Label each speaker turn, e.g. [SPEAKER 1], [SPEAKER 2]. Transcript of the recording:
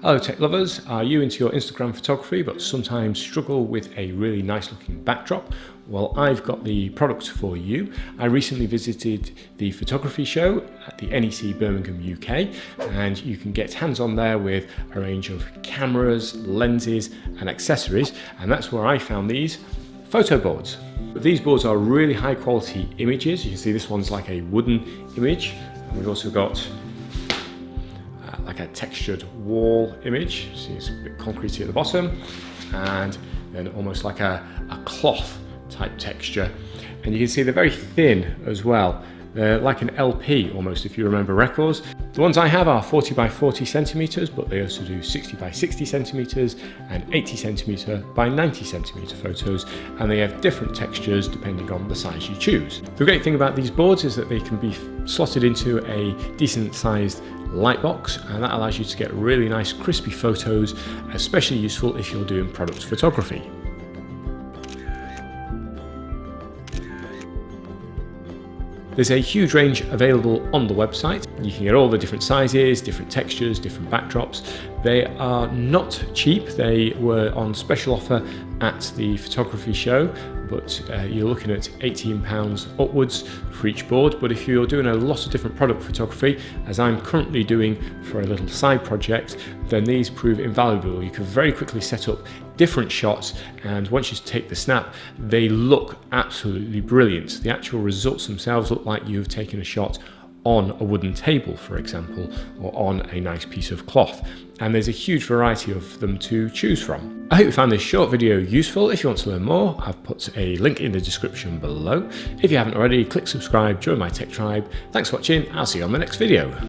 [SPEAKER 1] Hello tech lovers, are you into your Instagram photography but sometimes struggle with a really nice looking backdrop? Well, I've got the product for you. I recently visited the photography show at the NEC Birmingham UK, and you can get hands on there with a range of cameras, lenses and accessories, and that's where I found these Photoboards. These boards are really high quality images. You can see this one's like a wooden image. We've also got like a textured wall image. See, it's a bit concretey at the bottom, and then almost like a cloth type texture. And you can see they're very thin as well. They're like an LP almost, if you remember records. The ones I have are 40 by 40 centimeters, but they also do 60 by 60 centimeters and 80 centimeter by 90 centimeter photos, and they have different textures depending on the size you choose. The great thing about these boards is that they can be slotted into a decent sized light box, and that allows you to get really nice crispy photos, especially useful if you're doing product photography. There's a huge range available on the website. You can get all the different sizes, different textures, different backdrops. They are not cheap. They were on special offer at the photography show, but you're looking at £18 upwards for each board. But if you're doing a lot of different product photography, as I'm currently doing for a little side project, then these prove invaluable. You can very quickly set up different shots, and once you take the snap, they look absolutely brilliant. The actual results themselves look like you've taken a shot on a wooden table, for example, or on a nice piece of cloth. And there's a huge variety of them to choose from. I hope you found this short video useful. If you want to learn more, I've put a link in the description below. If you haven't already, click subscribe, join my tech tribe. Thanks for watching, I'll see you on the next video.